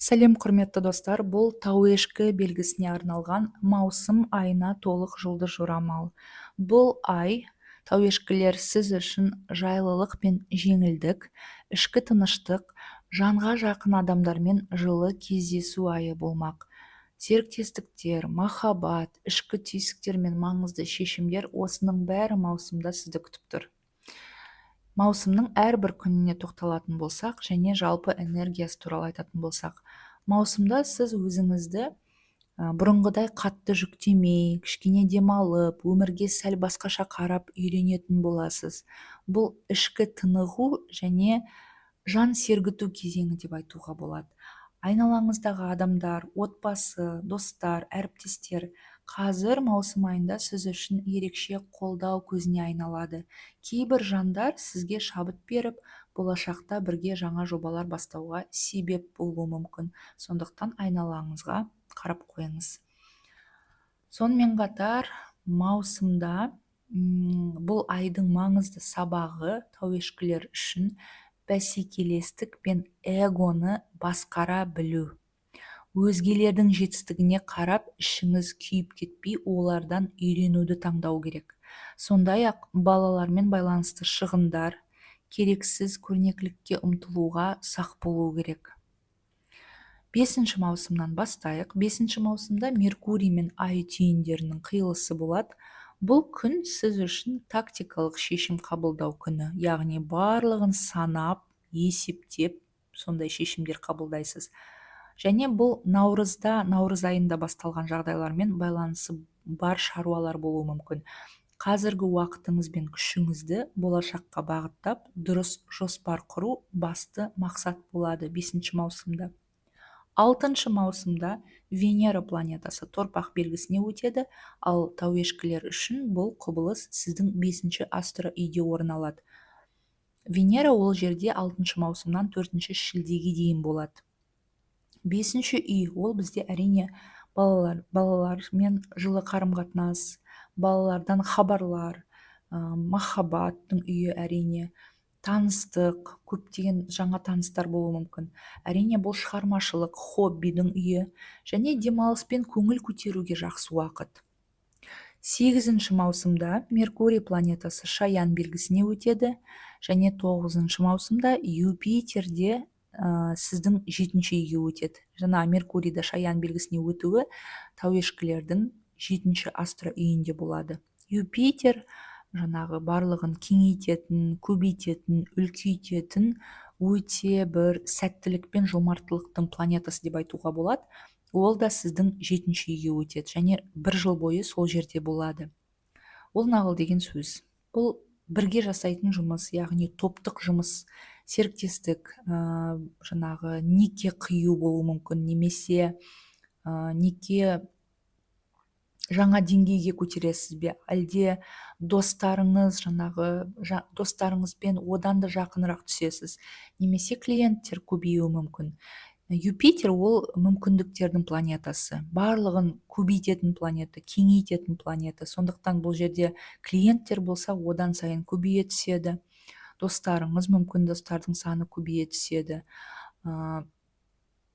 Сәлем құрметті достар, бұл тауешкі белгісіне арналған маусым айына толық жұлдыз жорамал. Бұл ай тауешкілер сіз үшін жайлылық пен жеңілдік, ішкі тыныштық, жанға жақын адамдармен жылы кездесу айы болмақ. Серіктестіктер, махаббат, ішкі түйсіктер мен маңызды шешімдер осының бәрі маусымда сізді күтіп тұр. Маусымның әрбір күніне тоқталатын болсақ және жалпы энергиясы туралы айтатын болсақ, маусымда сіз өзіңізді бұрынғыдай қатты жүктемей, кішкене демалып, өмірге сәл басқаша қарап үйренетін боласыз. Бұл ішкі тынығу және жан сергіту кезеңі деп айтуға болады. Айналаңыздағы адамдар, отбасы, достар, әріптестер қазір маусым айында сіз үшін ерекше қолдау көзіне айналады. Кейбір жандар сізге шабыт беріп, болашақта бірге жаңа жобалар бастауға себеп болуы мүмкін. Сондықтан айналаңызға қарап қойыңыз. Сонымен қатар маусымда бұл айдың маңызды сабағы тауешкілер үшін бәсекелестік пен эгоны басқара білу. Өзгелердің жетістігіне қарап ішіңіз күйіп кетпей, олардан үйренуді таңдау керек. Сондай-ақ балалармен байланысты шығындар, керексіз көрнекілікке ұмтылуға сақ болу керек. 5 маусымнан бастайық. 5 маусымда Меркурий мен Ай түйіндерінің қиылысы болады. Бұл күн сіз үшін тактикалық шешім қабылдау күні, яғни барлығын санап, есептеп, сондай шешімдер қабылдайсыз. Және бұл наурыз айында басталған жағдайлармен байланысы бар шаруалар болуы мүмкін. Қазіргі уақытыңыз бен күшіңізді болашаққа бағыттап, дұрыс жоспар құру басты мақсат болады 5 маусымда. 6 маусымда Венера планетасы торпақ белгісіне өтеді, ал тауешкілер үшін бұл құбылыс сіздің 5 астро үйде орын алады. Венера ол жерде 6 маусымнан 4 шілдеге дейін болады. 5 үй ол бізде әрине балалармен жылы қарым-қатынас, балалардан хабарлар, махаббаттың үйі әрине, таныстық, көптеген жаңа таныстар болуы мүмкін. Әрине бұл шығармашылық, хоббидің үйі және демалыс пен көңіл көтеруге жақсы уақыт. 8 маусымда Меркурий планетасы Шаян белгісіне өтеді және 9 маусымда Юпитерде сіздің 7 үйге өтеді. Жаңа Меркурийді Шаян белгісіне өтуі тауешкілердің 7 астро үйінде болады. Юпитер жаңағы барлығын кеңейтетін, көбейтетін, үлкейтетін өте бір сәттілік пен жомарттылықтың планетасы деп айтуға болады. Ол да сіздің 7 үйге өтеді және 1 жыл бойы сол жерде болады. Ол нағыл деген сөз. Бұл бірге жасайтын жұмыс, яғни топтық жұмыс, серіктестік, жаңағы неке қию болуы мүмкін, немесе неке жаңа деңгейге көтересіз бе, әлде достарыңызбен одан да жақынырақ түсесіз, немесе клиенттер көбеюі мүмкін. Юпитер ол мүмкіндіктердің планетасы, барлығын көбейтетін планета, кеңейтетін планета. Сондықтан бұл жерде клиенттер болса одан сайын көбейе түседі, достарыңыз мүмкін достардың саны көбейе түседі.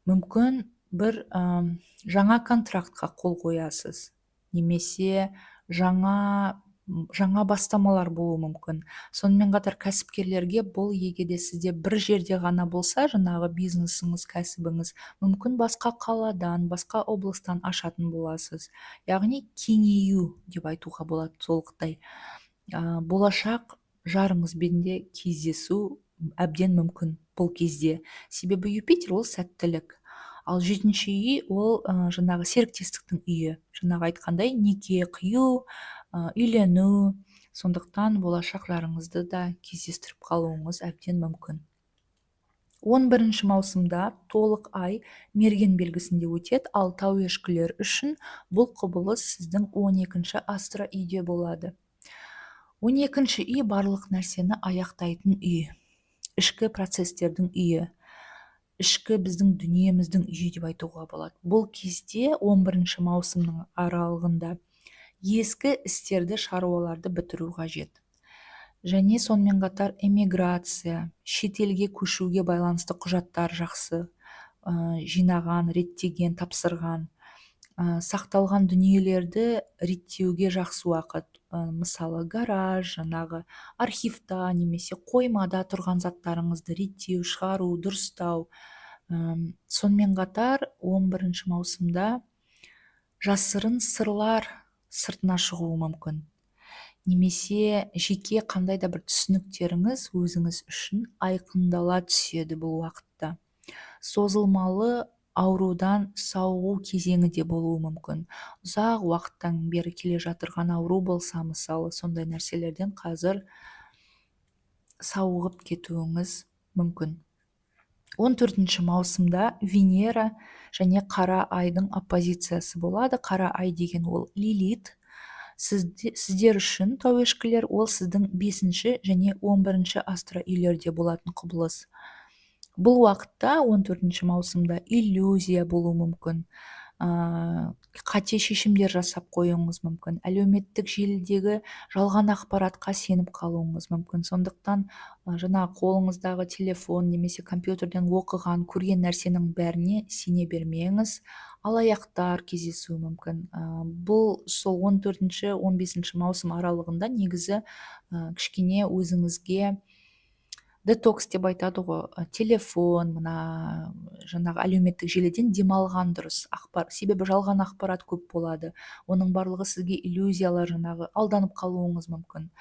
Мүмкін бір жаңа контрактқа қол қоясыз, немесе жаңа бастамалар болуы мүмкін. Сонымен қатар кәсіпкерлерге бұл егеде сізде бір жерде ғана болса, жаңағы бизнесіңіз, кәсібіңіз, мүмкін басқа қаладан, басқа облыстан ашатын боласыз. Яғни кеңею деп айтуға болады толықтай. Болашақ жарыңызбен де кездесу әбден мүмкін бұл кезде. Себебі Юпитер ол сәттілік. Ал 7 үй ол жаңағы серіктестіктің үйі. Жаңағы айтқандай неке қию, үйлену. Сондықтан болашақ жарыңызды да кездестіріп қалуыңыз әбден мүмкін. 11 маусымда толық ай мерген белгісінде өтеді, ал тауешкілер үшін бұл құбылыс сіздің 12 астро үйде болады. 12 үй барлық нәрсені аяқтайтын үй, ішкі процестердің үйі, ішкі біздің дүниеміздің үйі деп айтуға болады. Бұл кезде 11 маусымның аралығында ескі істерді, шаруаларды бітіру қажет. Және сонымен қатар эмиграция, шетелге көшуге байланысты құжаттар жақсы жинаған, реттеген, тапсырған. Сақталған дүниелерді реттеуге жақсы уақыт. Мысалы гараж, жаңағы архивта немесе қоймада тұрған заттарыңызды реттеу, шығару, дұрыстау. Сонымен қатар 11 маусымда жасырын сырлар сыртына шығуы мүмкін. Немесе жеке қандай да бір түсініктеріңіз өзіңіз үшін айқындала түседі бұл уақытта. Созылмалы аурудан сауығу кезеңі де болуы мүмкін. Ұзақ уақыттан бері келе жатырған ауру болса, мысалы, сондай нәрселерден қазір сауығып кетуіңіз мүмкін. 14 маусымда Венера және қара айдың оппозициясы болады. Қара ай деген ол Лилит. Сіздер үшін, тауешкілер, ол сіздің 5 және 11 астро үйлерде болатын құбылыс. Бұл уақытта 14 маусымда иллюзия болуы мүмкін. Қате шешімдер жасап қоюыңыз мүмкін. Әлеуметтік желідегі жалған ақпаратқа сеніп қалуыңыз мүмкін. Сондықтан жаңа қолыңыздағы телефон немесе компьютерден оқыған, көрген нәрсенің бәріне сене бермеңіз. Алаяқтар кездесуі мүмкін. Бұл сол 14-15 маусым аралығында негізі кішкене өзіңізге детокс деп айтады ғой, телефон, мына жаңағы әлеуметтік желіден демалған дұрыс. Себебі жалған ақпарат көп болады. Оның барлығы сізге иллюзиялар, жаңағы алданып қалуыңыз мүмкін.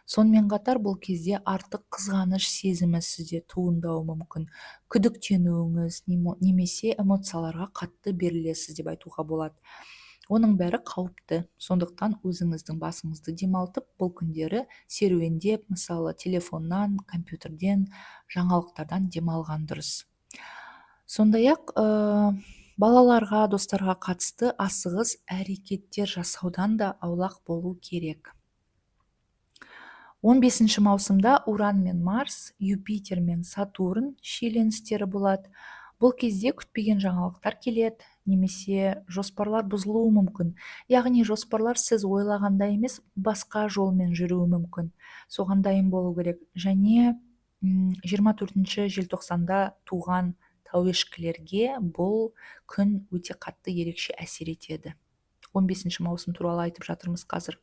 Сонымен қатар бұл кезде артық қызғаныш сезімі сізде туындауы мүмкін. Күдіктенуіңіз немесе эмоцияларға қатты берілесіз деп айтуға болады. Оның бәрі қауіпті. Сондықтан өзіңіздің басыңызды демалтып, бұл күндері серуендеп, мысалы, телефоннан, компьютерден, жаңалықтардан демалған дұрыс. Сондай-ақ балаларға, достарға қатысты асығыс әрекеттер жасаудан да аулақ болу керек. 15 маусымда Уран мен Марс, Юпитер мен Сатурн шиеленістері болады. Бұл кезде күтпеген жаңалықтар келеді, немесе жоспарлар бұзылуы мүмкін. Яғни жоспарлар сіз ойлағандай емес, басқа жолмен жүруі мүмкін. Соған дайын болу керек. Және 24 желтоқсанда туған тауешкілерге бұл күн өте қатты ерекше әсер етеді. 15 маусым туралы айтып жатырмыз қазір.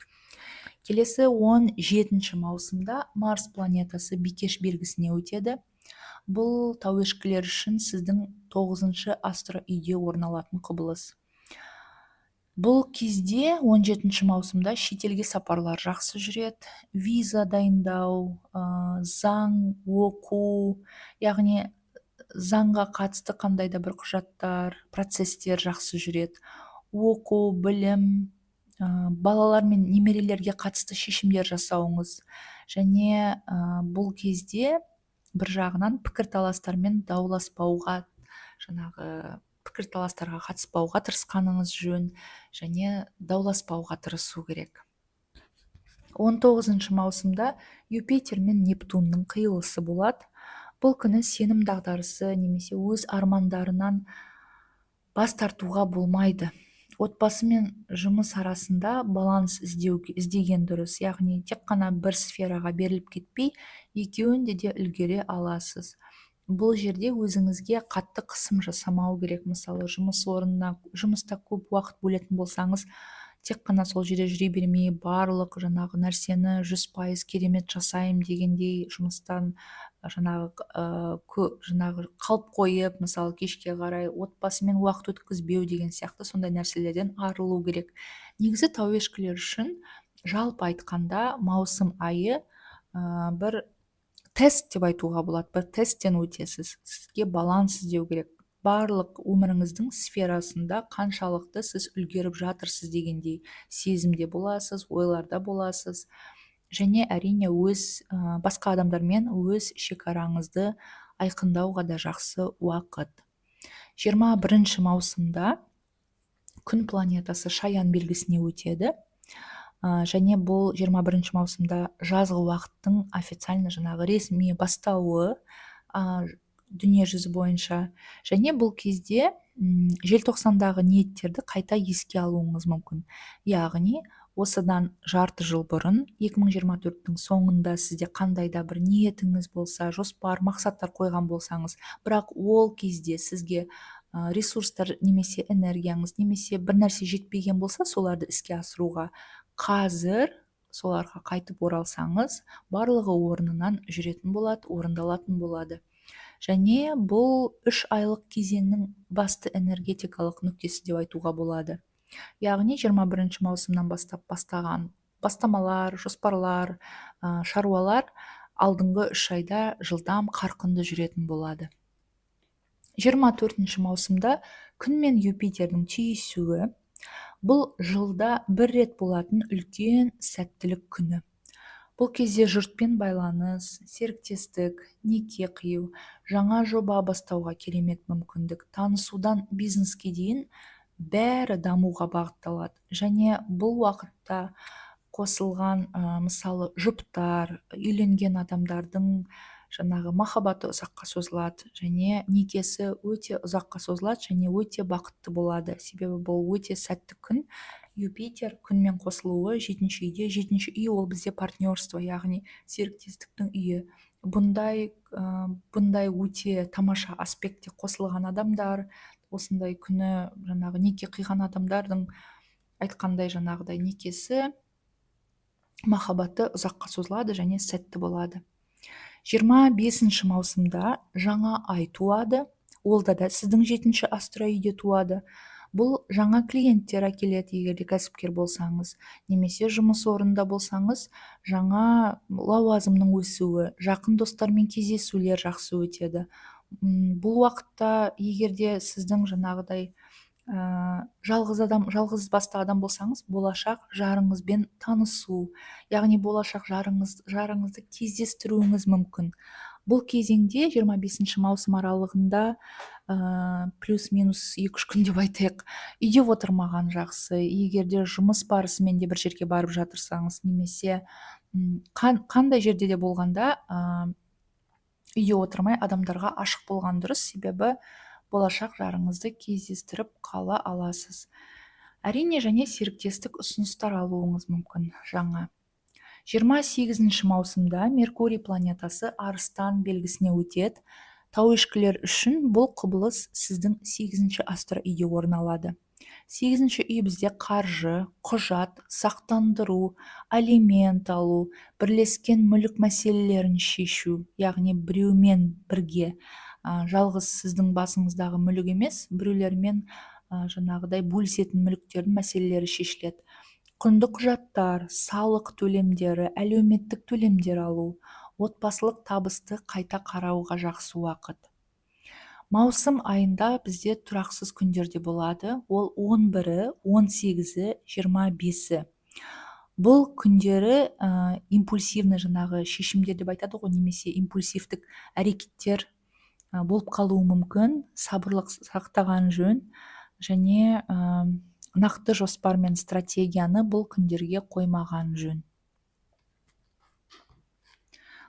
Келесі 17 маусымда Марс планетасы Бикеш белгісіне өтеді. Бұл тауешкілер үшін сіздің 9 астро үйде орналатын құбылыс. Бұл кезде 17 маусымда шетелге сапарлар жақсы жүреді. Виза дайындау, заң оқу, яғни заңға қатысты қандай да бір құжаттар, процестер жақсы жүреді. Оқу, білім, балалар мен немерелерге қатысты шешімдер жасауыңыз. Және бұл кезде бір жағынан пікірталастар мен дауласпауға, жаңағы пікірталастарға қатыспауға тырысқаныңыз жөн, және дауласпауға тырысу керек. 19 маусымда Юпитер мен Нептунның қиылысы болады. Бұл күні сенім дағдарысы немесе өз армандарынан бас тартуға болмайды. Отбасы мен жұмыс арасында баланс іздеген дұрыс. Яғни тек қана бір сфераға беріліп кетпей, екеуінде де үлгере аласыз. Бұл жерде өзіңізге қатты қысым жасамау керек. Мысалы, жұмыста көп уақыт бөлетін болсаңыз, тек қана сол жерде жүре бермей, барлық жаңағы нәрсені 100% керемет жасайым дегендей жұмыстан жаңағы қалып қойып, мысалы, кешке қарай отбасымен уақыт өткізбеу деген сияқты сондай нәрселерден арылу керек. Негізі тауешкілер үшін жалпы айтқанда маусым айы бір тест деп айтуға болады. Бір тесттен өтесіз. Сізге баланс іздеу керек. Барлық өміріңіздің сферасында қаншалықты сіз үлгеріп жатырсыз дегендей сезімде боласыз, ойларда боласыз. Және әрине басқа адамдармен өз шекараңызды айқындауға да жақсы уақыт. 21 маусымда күн планетасы Шаян белгісіне өтеді. Және бұл 21 маусымда жазғы уақыттың официально жаңағы ресми бастауы дүние жүзі бойынша. Және бұл кезде желтоқсандағы ниеттерді қайта еске алуыңыз мүмкін. Яғни осыдан жарты жыл бұрын 2024-тің соңында сізде қандай да бір ниетіңіз болса, жоспар, мақсаттар қойған болсаңыз, бірақ ол кезде сізге ресурстар немесе энергияңыз немесе бір нәрсе жетпеген болса соларды іске асыруға қазір соларға қайтып оралсаңыз барлығы орнынан жүретін болады, орындалатын болады. Және бұл 3 айлық кезеңнің басты энергетикалық нүктесі деп айтуға болады. Яғни 21 маусымнан бастап бастаған бастамалар, жоспарлар, шаруалар алдыңғы 3 айда жылдам қарқынды жүретін болады. 24 маусымда күн мен Юпитердің түйісуі бұл жылда бір рет болатын үлкен сәттілік күні. Бұл кезде жұртпен байланыс, серіктестік, неке қию, жаңа жоба бастауға керемет мүмкіндік, танысудан бизнеске дейін бәрі дамуға бағытталады. Және бұл уақытта қосылған мысалы жұптар, үйленген адамдардың жаңағы махаббаты ұзаққа созылады және некесі өте ұзаққа созылады және өте бақытты болады. Себебі бұл өте сәтті күн. Юпитер күнмен қосылуы 7-ші үйде. 7-ші үй ол бізде партнерство, яғни серіктестіктің үйі. Бұндай өте тамаша аспектте қосылған адамдар, осындай күні жаңағы неке қиған адамдардың айтқандай жаңағыдай некесі, махаббаты ұзаққа созылады және сәтті болады. 25 маусымда жаңа ай туады. Олда да сіздің 7-ші астроүйде туады. Бұл жаңа клиенттер әкеледі, егер де кәсіпкер болсаңыз, немесе жұмыс орнында болсаңыз, жаңа лауазымның өсуі, жақын достармен кездесулер жақсы өтеді. Бұл уақытта егер де сіздің жаңағыдай жалғыз басты адам болсаңыз, болашақ жарыңызбен танысу, яғни болашақ жарыңызды кездестіруіңіз мүмкін. Бұл кезеңде 25 маусым аралығында плюс-минус 2-3 күн деп айтайық, үйде отырмаған жақсы. Егер де жұмыс барысымен де бір жерге барып жатырсаңыз, немесе қандай жерде де болғанда үйде отырмай адамдарға ашық болған дұрыс, себебі болашақ жарыңызды кездестіріп қала аласыз. Әрине, және серіктестік ұсыныстар алуыңыз мүмкін жаңа. 28 маусымда Меркурий планетасы Арыстан белгісіне өтеді. Тауешкілер үшін бұл құбылыс сіздің 8-ші астроүйде орын алады. 8-ші үй бізде қаржы, құжат, сақтандыру, алимент алу, бірлескен мүлік мәселелерін шешу, яғни біреумен бірге, жалғыз сіздің басыңыздағы мүлік емес, біреулермен жаңағыдай бөлісетін мүліктердің мәселелері шешіледі. Құнды құжаттар, салық төлемдері, әлеуметтік төлемдер алу, отбасылық табысты қайта қарауға жақсы уақыт. Маусым айында бізде тұрақсыз күндерде болады. Ол 11-і, 18-і, 25-і. Бұл күндері импульсивный жаңағы шешімдер деп айтады ғой, немесе импульсивтік әрекеттер болып қалуы мүмкін. Сабырлық сақтаған жөн және нақты жоспар мен стратегияны бұл күндерге қоймаған жөн.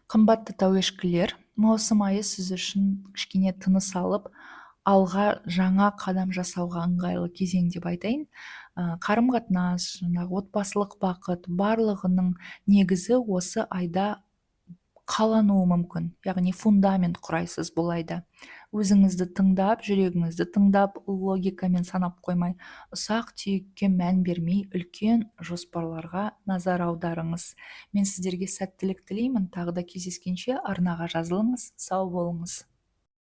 Қымбатты тауешкілер, маусым айы сіз үшін кішкене тыныс алып, алға жаңа қадам жасауға ыңғайлы кезең деп айтайын. Қарым-қатынас, отбасылық бақыт барлығының негізі осы айда қалануы мүмкін, яғни фундамент құрайсыз бұл айда. Өзіңізді тыңдап, жүрегіңізді тыңдап, логикамен санап қоймай, ұсақ түйекке мән бермей, үлкен жоспарларға назар аударыңыз. Мен сіздерге сәттілік тілеймін. Тағы да кездескенше арнаға жазылыңыз. Сау болыңыз.